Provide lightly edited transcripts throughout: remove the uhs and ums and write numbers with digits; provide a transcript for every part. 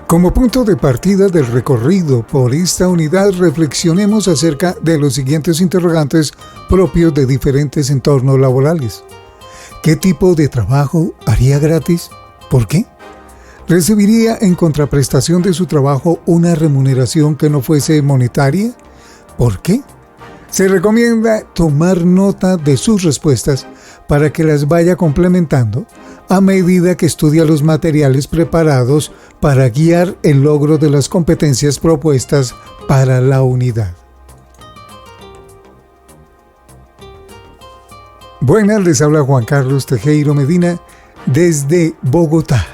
Como punto de partida del recorrido por esta unidad, reflexionemos acerca de los siguientes interrogantes propios de diferentes entornos laborales. ¿Qué tipo de trabajo haría gratis? ¿Por qué? ¿Recibiría en contraprestación de su trabajo una remuneración que no fuese monetaria? ¿Por qué? Se recomienda tomar nota de sus respuestas para que las vaya complementando a medida que estudia los materiales preparados para guiar el logro de las competencias propuestas para la unidad. Buenas, les habla Juan Carlos Tejero Medina desde Bogotá.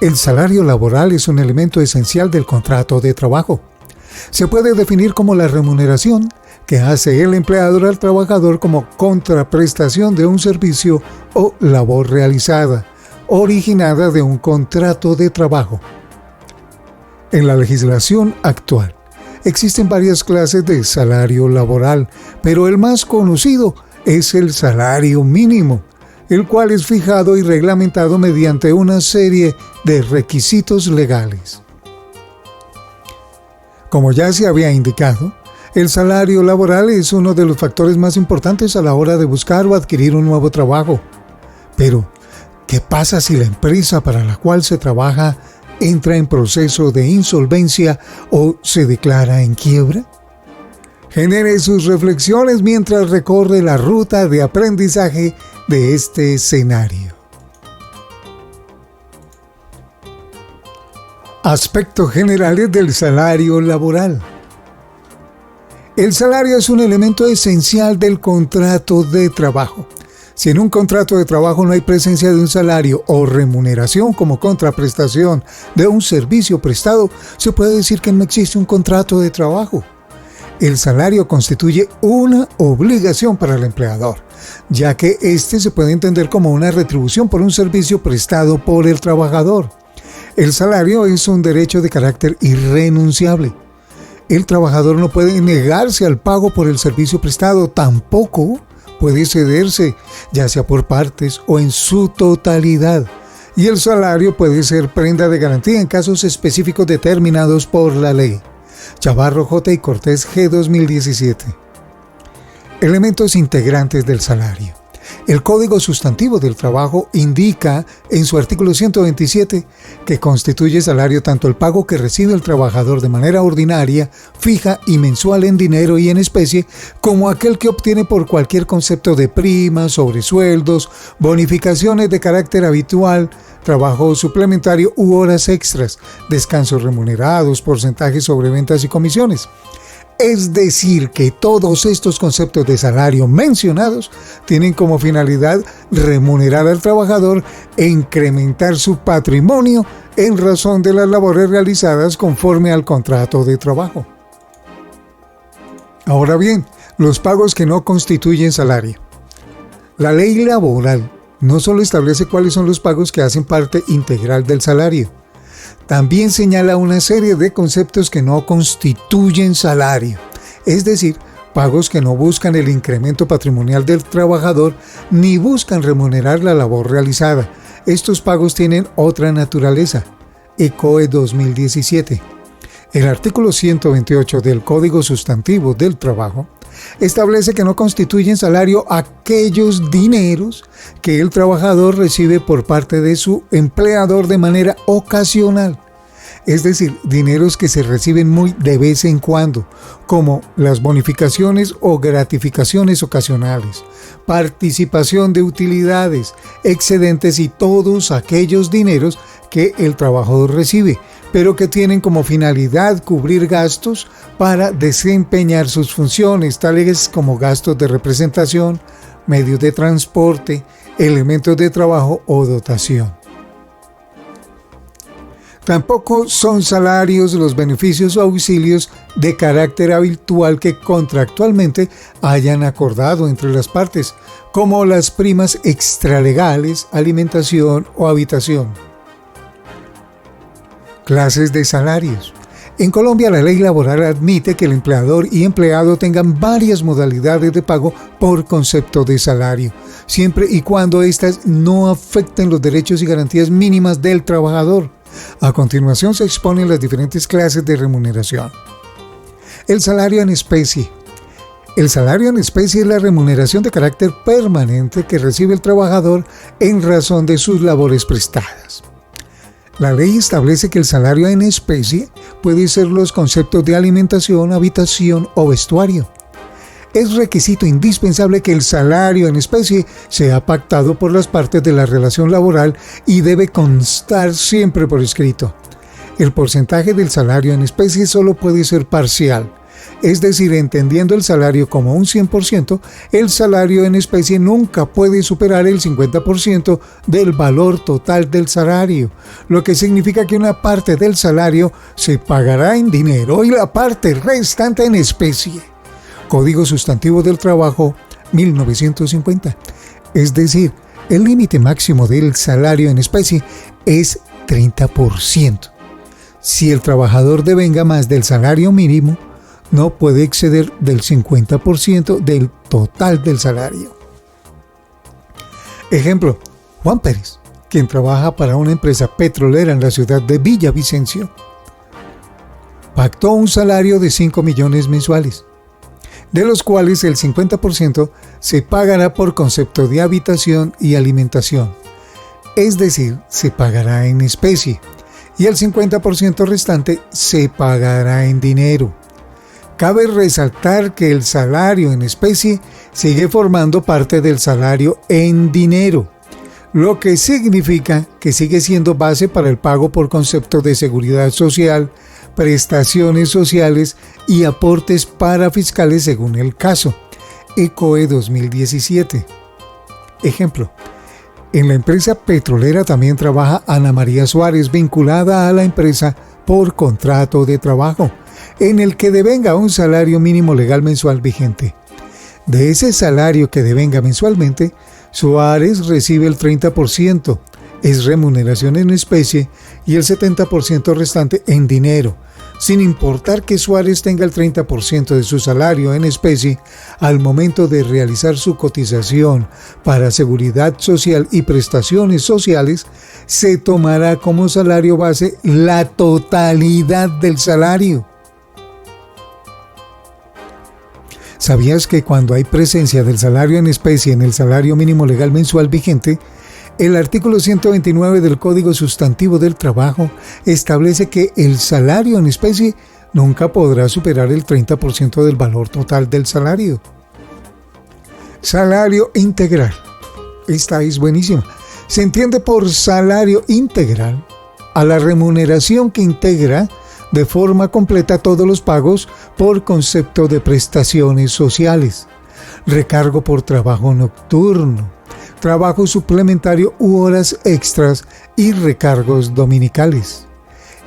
El salario laboral es un elemento esencial del contrato de trabajo. Se puede definir como la remuneración que hace el empleador al trabajador como contraprestación de un servicio o labor realizada, originada de un contrato de trabajo. En la legislación actual, existen varias clases de salario laboral, pero el más conocido es el salario mínimo, el cual es fijado y reglamentado mediante una serie de requisitos legales. Como ya se había indicado, el salario laboral es uno de los factores más importantes a la hora de buscar o adquirir un nuevo trabajo. Pero, ¿qué pasa si la empresa para la cual se trabaja entra en proceso de insolvencia o se declara en quiebra? Genere sus reflexiones mientras recorre la ruta de aprendizaje de este escenario. Aspectos generales del salario laboral. El salario es un elemento esencial del contrato de trabajo. Si en un contrato de trabajo no hay presencia de un salario o remuneración como contraprestación de un servicio prestado, se puede decir que no existe un contrato de trabajo. El salario constituye una obligación para el empleador, ya que este se puede entender como una retribución por un servicio prestado por el trabajador. El salario es un derecho de carácter irrenunciable. El trabajador no puede negarse al pago por el servicio prestado, tampoco puede cederse, ya sea por partes o en su totalidad. Y el salario puede ser prenda de garantía en casos específicos determinados por la ley. Chavarro J. y Cortés G. 2017. Elementos integrantes del salario. El Código Sustantivo del Trabajo indica en su artículo 127 que constituye salario tanto el pago que recibe el trabajador de manera ordinaria, fija y mensual en dinero y en especie, como aquel que obtiene por cualquier concepto de primas, sobresueldos, bonificaciones de carácter habitual, trabajo suplementario u horas extras, descansos remunerados, porcentajes sobre ventas y comisiones. Es decir, que todos estos conceptos de salario mencionados tienen como finalidad remunerar al trabajador e incrementar su patrimonio en razón de las labores realizadas conforme al contrato de trabajo. Ahora bien, los pagos que no constituyen salario. La ley laboral no solo establece cuáles son los pagos que hacen parte integral del salario, también señala una serie de conceptos que no constituyen salario, es decir, pagos que no buscan el incremento patrimonial del trabajador ni buscan remunerar la labor realizada. Estos pagos tienen otra naturaleza. ECOE 2017. El artículo 128 del Código Sustantivo del Trabajo establece que no constituyen salario aquellos dineros que el trabajador recibe por parte de su empleador de manera ocasional, es decir, dineros que se reciben muy de vez en cuando, como las bonificaciones o gratificaciones ocasionales, participación de utilidades, excedentes y todos aquellos dineros que el trabajador recibe, pero que tienen como finalidad cubrir gastos para desempeñar sus funciones, tales como gastos de representación, medios de transporte, elementos de trabajo o dotación. Tampoco son salarios los beneficios o auxilios de carácter habitual que contractualmente hayan acordado entre las partes, como las primas extralegales, alimentación o habitación. Clases de salarios. En Colombia, la ley laboral admite que el empleador y empleado tengan varias modalidades de pago por concepto de salario, siempre y cuando éstas no afecten los derechos y garantías mínimas del trabajador. A continuación se exponen las diferentes clases de remuneración. El salario en especie. El salario en especie es la remuneración de carácter permanente que recibe el trabajador en razón de sus labores prestadas. La ley establece que el salario en especie puede ser los conceptos de alimentación, habitación o vestuario. Es requisito indispensable que el salario en especie sea pactado por las partes de la relación laboral y debe constar siempre por escrito. El porcentaje del salario en especie solo puede ser parcial, es decir, entendiendo el salario como un 100%, el salario en especie nunca puede superar el 50% del valor total del salario, lo que significa que una parte del salario se pagará en dinero y la parte restante en especie. Código Sustantivo del Trabajo, 1950. Es decir, el límite máximo del salario en especie es 30%. Si el trabajador devenga más del salario mínimo, no puede exceder del 50% del total del salario. Ejemplo, Juan Pérez, quien trabaja para una empresa petrolera en la ciudad de Villavicencio, pactó un salario de 5 millones mensuales, de los cuales el 50% se pagará por concepto de habitación y alimentación, es decir, se pagará en especie, y el 50% restante se pagará en dinero. Cabe resaltar que el salario en especie sigue formando parte del salario en dinero, lo que significa que sigue siendo base para el pago por concepto de seguridad social, prestaciones sociales y aportes parafiscales según el caso. ECOE 2017. Ejemplo, en la empresa petrolera también trabaja Ana María Suárez, vinculada a la empresa por contrato de trabajo, en el que devenga un salario mínimo legal mensual vigente. De ese salario que devenga mensualmente, Suárez recibe el 30%, es remuneración en especie, y el 70% restante en dinero, sin importar que Suárez tenga el 30% de su salario en especie al momento de realizar su cotización para seguridad social y prestaciones sociales, se tomará como salario base la totalidad del salario. ¿Sabías que cuando hay presencia del salario en especie en el salario mínimo legal mensual vigente, el artículo 129 del Código Sustantivo del Trabajo establece que el salario en especie nunca podrá superar el 30% del valor total del salario? Salario integral. Esta es buenísima. Se entiende por salario integral a la remuneración que integra de forma completa todos los pagos por concepto de prestaciones sociales, recargo por trabajo nocturno, trabajo suplementario u horas extras y recargos dominicales.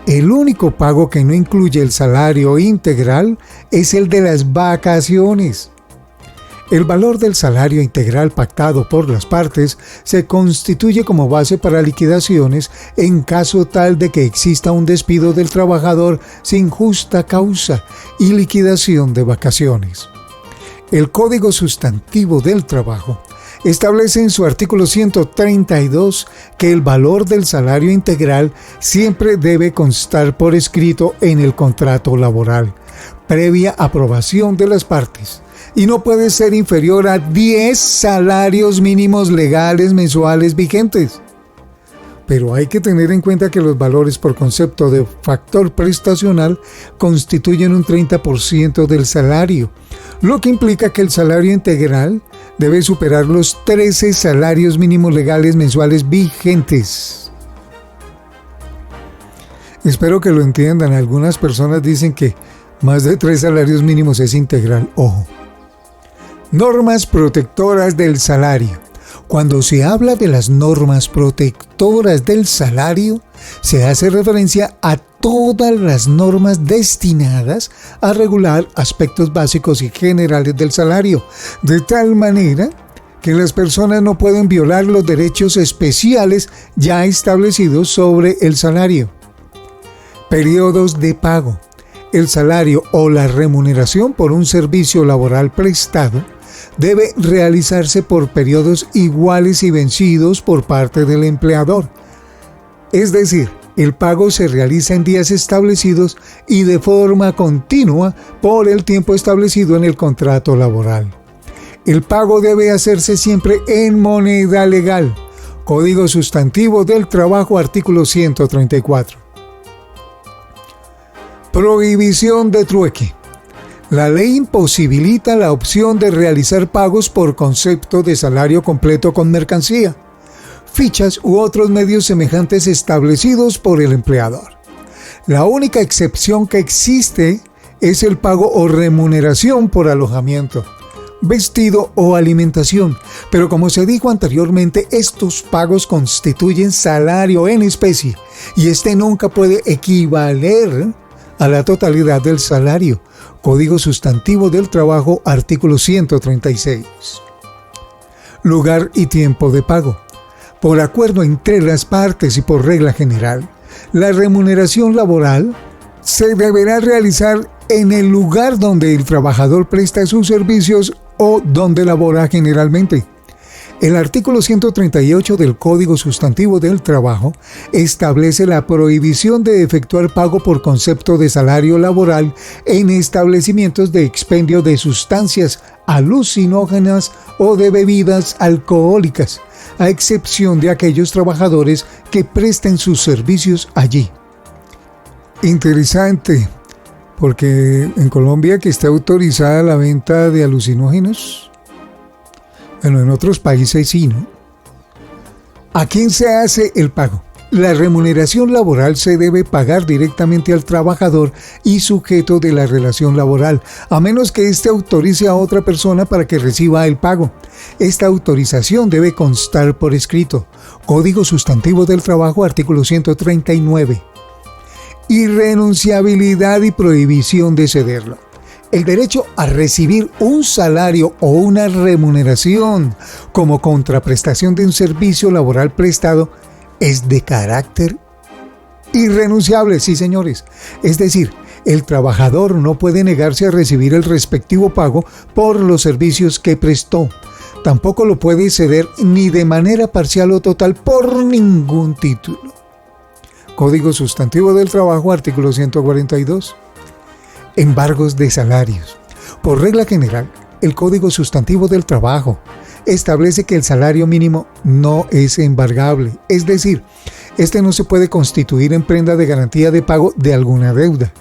El único pago que no incluye el salario integral es el de las vacaciones. El valor del salario integral pactado por las partes se constituye como base para liquidaciones en caso tal de que exista un despido del trabajador sin justa causa y liquidación de vacaciones. El Código Sustantivo del Trabajo establece en su artículo 132 que el valor del salario integral siempre debe constar por escrito en el contrato laboral, previa aprobación de las partes, y no puede ser inferior a 10 salarios mínimos legales mensuales vigentes. Pero hay que tener en cuenta que los valores por concepto de factor prestacional constituyen un 30% del salario, lo que implica que el salario integral debe superar los 13 salarios mínimos legales mensuales vigentes. Espero que lo entiendan. Algunas personas dicen que más de 3 salarios mínimos es integral. Ojo. Normas protectoras del salario. Cuando se habla de las normas protectoras del salario, se hace referencia a todas las normas destinadas a regular aspectos básicos y generales del salario, de tal manera que las personas no pueden violar los derechos especiales ya establecidos sobre el salario. Periodos de pago. El salario o la remuneración por un servicio laboral prestado debe realizarse por periodos iguales y vencidos por parte del empleador. Es decir, El pago se realiza en días establecidos y de forma continua por el tiempo establecido en el contrato laboral. El pago debe hacerse siempre en moneda legal. Código Sustantivo del Trabajo, artículo 134. Prohibición de trueque. La ley imposibilita la opción de realizar pagos por concepto de salario completo con mercancía, fichas u otros medios semejantes establecidos por el empleador. La única excepción que existe es el pago o remuneración por alojamiento, vestido o alimentación, pero como se dijo anteriormente, estos pagos constituyen salario en especie y este nunca puede equivaler a la totalidad del salario. Código Sustantivo del Trabajo, artículo 136. Lugar y tiempo de pago. Por acuerdo entre las partes y por regla general, la remuneración laboral se deberá realizar en el lugar donde el trabajador presta sus servicios o donde labora generalmente. El artículo 138 del Código Sustantivo del Trabajo establece la prohibición de efectuar pago por concepto de salario laboral en establecimientos de expendio de sustancias alucinógenas o de bebidas alcohólicas, a excepción de aquellos trabajadores que presten sus servicios allí. Interesante, porque en Colombia que está autorizada la venta de alucinógenos, bueno, en otros países sí, ¿no? ¿A quién se hace el pago? La remuneración laboral se debe pagar directamente al trabajador y sujeto de la relación laboral, a menos que éste autorice a otra persona para que reciba el pago. Esta autorización debe constar por escrito. Código Sustantivo del Trabajo, artículo 139. Irrenunciabilidad y prohibición de cederlo. El derecho a recibir un salario o una remuneración como contraprestación de un servicio laboral prestado es de carácter irrenunciable, sí señores. Es decir, el trabajador no puede negarse a recibir el respectivo pago por los servicios que prestó. Tampoco lo puede ceder ni de manera parcial o total por ningún título. Código Sustantivo del Trabajo, artículo 142. Embargos de salarios. Por regla general, el Código Sustantivo del Trabajo establece que el salario mínimo no es embargable, es decir, este no se puede constituir en prenda de garantía de pago de alguna deuda.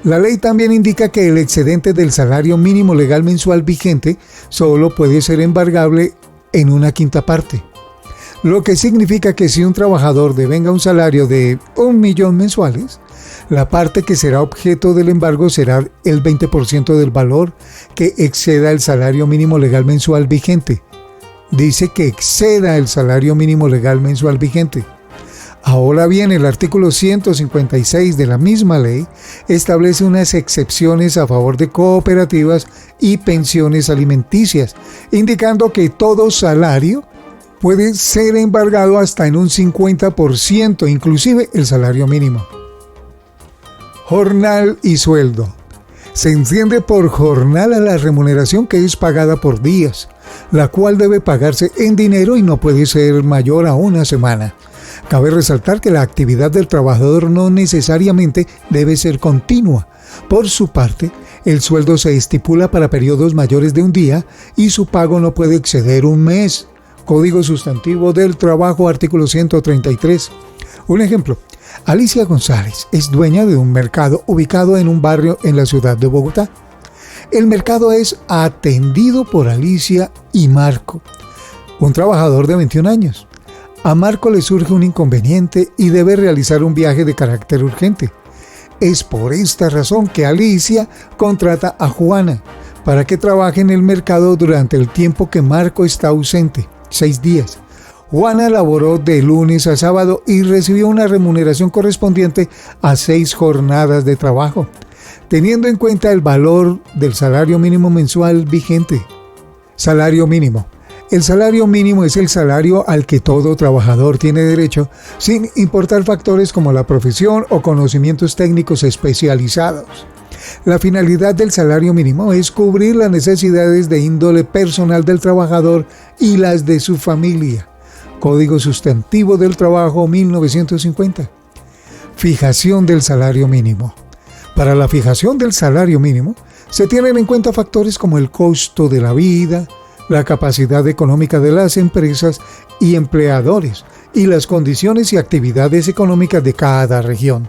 La ley también indica que el excedente del salario mínimo legal mensual vigente solo puede ser embargable en una quinta parte, lo que significa que si un trabajador devenga un salario de 1.000.000 mensuales, la parte que será objeto del embargo será el 20% del valor que exceda el salario mínimo legal mensual vigente. Dice que exceda el salario mínimo legal mensual vigente. Ahora bien, el artículo 156 de la misma ley establece unas excepciones a favor de cooperativas y pensiones alimenticias, indicando que todo salario puede ser embargado hasta en un 50%, inclusive el salario mínimo. Jornal y sueldo. Se entiende por jornal a la remuneración que es pagada por días, la cual debe pagarse en dinero y no puede ser mayor a una semana. Cabe resaltar que la actividad del trabajador no necesariamente debe ser continua. Por su parte, el sueldo se estipula para periodos mayores de un día y su pago no puede exceder un mes. Código Sustantivo del Trabajo, artículo 133. Un ejemplo. Alicia González es dueña de un mercado ubicado en un barrio en la ciudad de Bogotá. El mercado es atendido por Alicia y Marco, un trabajador de 21 años. A Marco le surge un inconveniente y debe realizar un viaje de carácter urgente. Es por esta razón que Alicia contrata a Juana para que trabaje en el mercado durante el tiempo que Marco está ausente, 6 días. Juana laboró de lunes a sábado y recibió una remuneración correspondiente a 6 jornadas de trabajo, teniendo en cuenta el valor del salario mínimo mensual vigente. Salario mínimo. El salario mínimo es el salario al que todo trabajador tiene derecho, sin importar factores como la profesión o conocimientos técnicos especializados. La finalidad del salario mínimo es cubrir las necesidades de índole personal del trabajador y las de su familia. Código Sustantivo del Trabajo, 1950. Fijación del salario mínimo. Para la fijación del salario mínimo, se tienen en cuenta factores como el costo de la vida, la capacidad económica de las empresas y empleadores, y las condiciones y actividades económicas de cada región.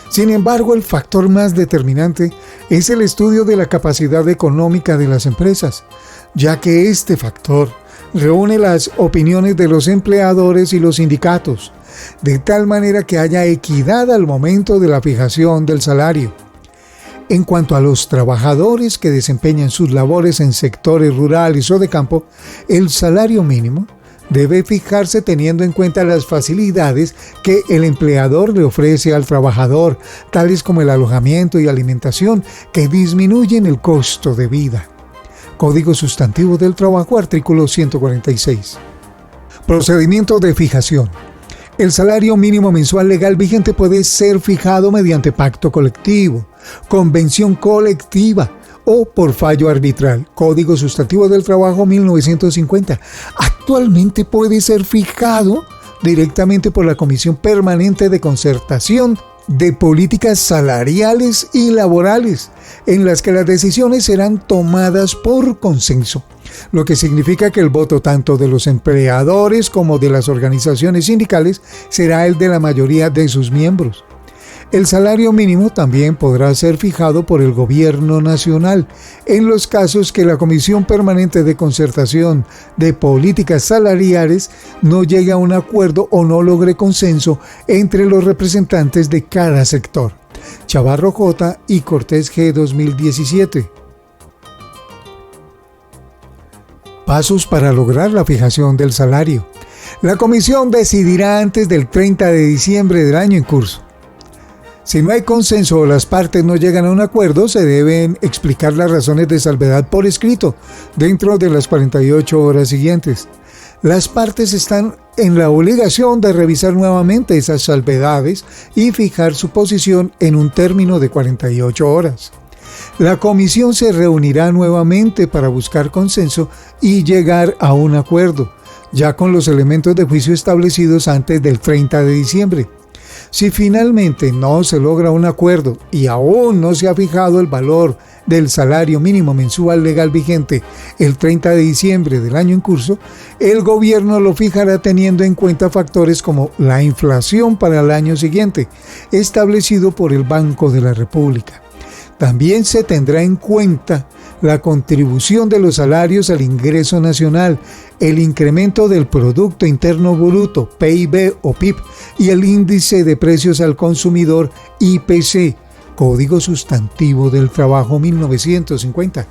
Sin embargo, el factor más determinante es el estudio de la capacidad económica de las empresas, ya que este factor reúne las opiniones de los empleadores y los sindicatos, de tal manera que haya equidad al momento de la fijación del salario. En cuanto a los trabajadores que desempeñan sus labores en sectores rurales o de campo, el salario mínimo debe fijarse teniendo en cuenta las facilidades que el empleador le ofrece al trabajador, tales como el alojamiento y alimentación, que disminuyen el costo de vida. Código Sustantivo del Trabajo, artículo 146. Procedimiento de fijación. El salario mínimo mensual legal vigente puede ser fijado mediante pacto colectivo, convención colectiva o por fallo arbitral. Código Sustantivo del Trabajo 1950. Actualmente puede ser fijado directamente por la Comisión Permanente de Concertación de Políticas Salariales y Laborales, en las que las decisiones serán tomadas por consenso, lo que significa que el voto tanto de los empleadores como de las organizaciones sindicales será el de la mayoría de sus miembros. El salario mínimo también podrá ser fijado por el Gobierno Nacional en los casos que la Comisión Permanente de Concertación de Políticas Salariales no llegue a un acuerdo o no logre consenso entre los representantes de cada sector. Chavarro J. y Cortés G. 2017. Pasos para lograr la fijación del salario. La comisión decidirá antes del 30 de diciembre del año en curso. Si no hay consenso o las partes no llegan a un acuerdo, se deben explicar las razones de salvedad por escrito dentro de las 48 horas siguientes. Las partes están en la obligación de revisar nuevamente esas salvedades y fijar su posición en un término de 48 horas. La comisión se reunirá nuevamente para buscar consenso y llegar a un acuerdo, ya con los elementos de juicio establecidos antes del 30 de diciembre. Si finalmente no se logra un acuerdo y aún no se ha fijado el valor del salario mínimo mensual legal vigente el 30 de diciembre del año en curso, el gobierno lo fijará teniendo en cuenta factores como la inflación para el año siguiente, establecido por el Banco de la República. También se tendrá en cuenta la contribución de los salarios al ingreso nacional, el incremento del Producto Interno Bruto, PIB o PIB, y el índice de precios al consumidor, IPC, Código Sustantivo del Trabajo 1950.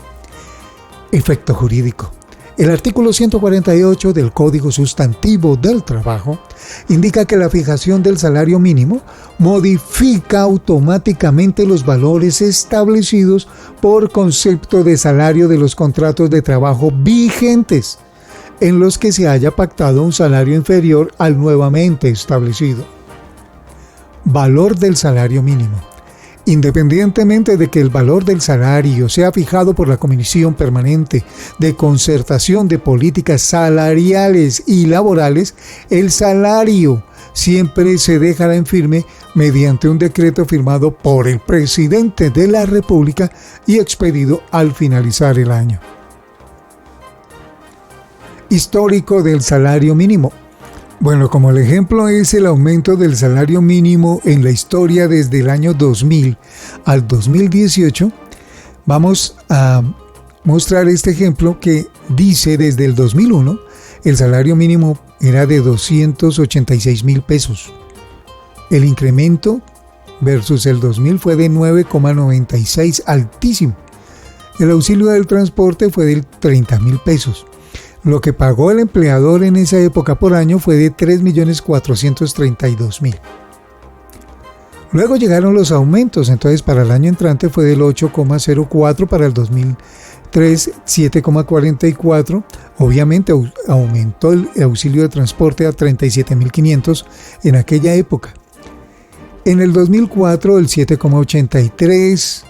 Efecto jurídico. El artículo 148 del Código Sustantivo del Trabajo indica que la fijación del salario mínimo modifica automáticamente los valores establecidos por concepto de salario de los contratos de trabajo vigentes, en los que se haya pactado un salario inferior al nuevamente establecido. Valor del salario mínimo. Independientemente de que el valor del salario sea fijado por la Comisión Permanente de Concertación de Políticas Salariales y Laborales, el salario siempre se dejará en firme mediante un decreto firmado por el Presidente de la República y expedido al finalizar el año. Histórico del salario mínimo. Bueno, como el ejemplo es el aumento del salario mínimo en la historia desde el año 2000 al 2018, vamos a mostrar este ejemplo que dice desde el 2001 el salario mínimo era de 286,000 pesos. El incremento versus el 2000 fue de 9,96, altísimo. El auxilio del transporte fue de 30,000 pesos. Lo que pagó el empleador en esa época por año fue de 3,432,000. Luego llegaron los aumentos, entonces para el año entrante fue del 8,04, para el 2003 7,44. Obviamente aumentó el auxilio de transporte a 37,500 en aquella época. En el 2004 el 7,83.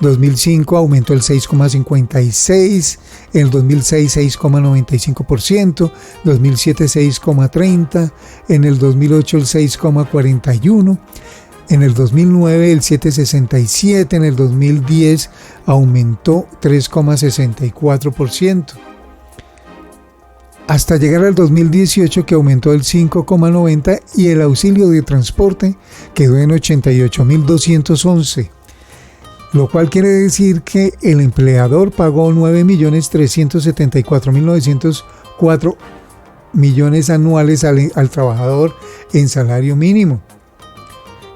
2005 aumentó el 6,56, en el 2006 6,95%, 2007 6,30, en el 2008 el 6,41, En el 2009 el 7,67%, en el 2010 aumentó 3,64%. Hasta llegar al 2018 que aumentó el 5,90% y el auxilio de transporte quedó en 88.211, lo cual quiere decir que el empleador pagó 9.374.904 millones anuales al trabajador en salario mínimo.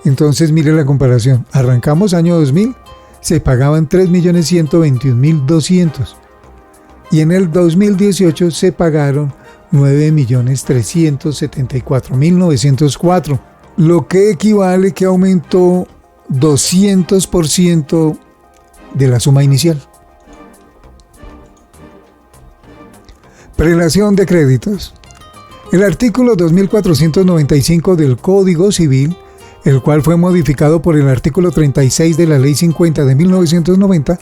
Entonces mire la comparación, arrancamos año 2000, se pagaban 3.121.200 y en el 2018 se pagaron 9.374.904, lo que equivale que aumentó 200% de la suma inicial. Prelación de créditos. El artículo 2495 del Código Civil, el cual fue modificado por el artículo 36 de la Ley 50 de 1990,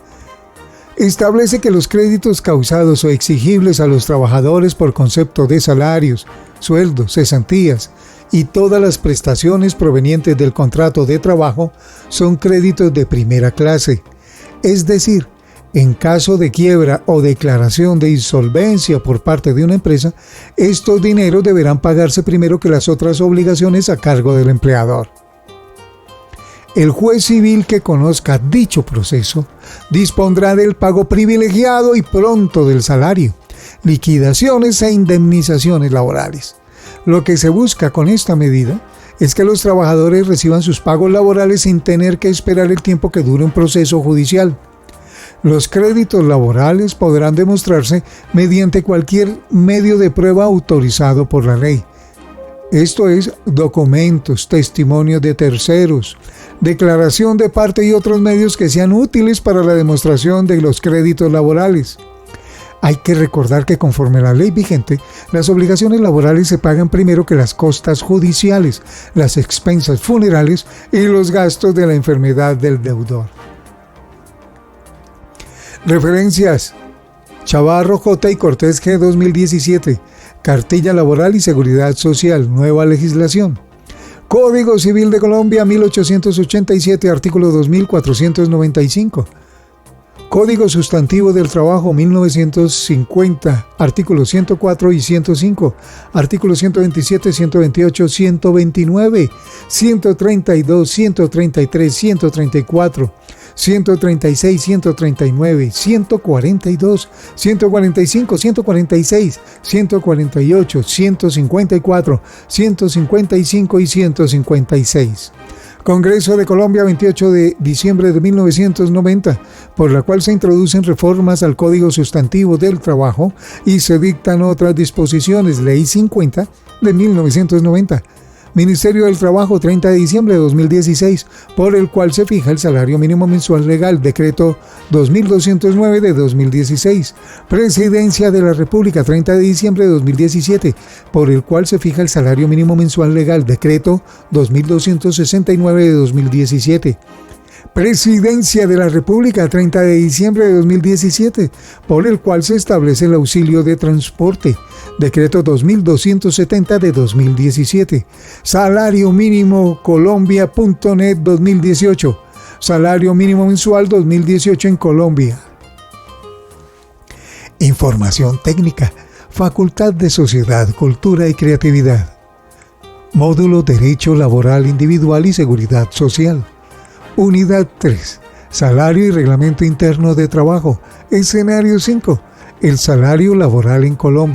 establece que los créditos causados o exigibles a los trabajadores por concepto de salarios, sueldos, cesantías y todas las prestaciones provenientes del contrato de trabajo son créditos de primera clase. Es decir, en caso de quiebra o declaración de insolvencia por parte de una empresa, estos dineros deberán pagarse primero que las otras obligaciones a cargo del empleador. El juez civil que conozca dicho proceso dispondrá del pago privilegiado y pronto del salario, liquidaciones e indemnizaciones laborales. Lo que se busca con esta medida es que los trabajadores reciban sus pagos laborales sin tener que esperar el tiempo que dure un proceso judicial. Los créditos laborales podrán demostrarse mediante cualquier medio de prueba autorizado por la ley. Esto es, documentos, testimonios de terceros, declaración de parte y otros medios que sean útiles para la demostración de los créditos laborales. Hay que recordar que conforme a la ley vigente, las obligaciones laborales se pagan primero que las costas judiciales, las expensas funerales y los gastos de la enfermedad del deudor. Referencias: Chavarro J. y Cortés G. 2017, Cartilla Laboral y Seguridad Social, nueva legislación. Código Civil de Colombia, 1887, artículo 2495. Código Sustantivo del Trabajo, 1950, artículos 104 y 105, artículos 127, 128, 129, 132, 133, 134, 136, 139, 142, 145, 146, 148, 154, 155 y 156. Congreso de Colombia, 28 de diciembre de 1990, por la cual se introducen reformas al Código Sustantivo del Trabajo y se dictan otras disposiciones. Ley 50 de 1990. Ministerio del Trabajo, 30 de diciembre de 2016, por el cual se fija el salario mínimo mensual legal, decreto 2209 de 2016. Presidencia de la República, 30 de diciembre de 2017, por el cual se fija el salario mínimo mensual legal, decreto 2269 de 2017. Presidencia de la República, 30 de diciembre de 2017, por el cual se establece el auxilio de transporte, decreto 2270 de 2017. Salario mínimo Colombia.net 2018. Salario mínimo mensual 2018 en Colombia. Información técnica. Facultad de Sociedad, Cultura y Creatividad. Módulo Derecho Laboral Individual y Seguridad Social. Unidad 3. Salario y Reglamento Interno de Trabajo. Escenario 5. El salario laboral en Colombia.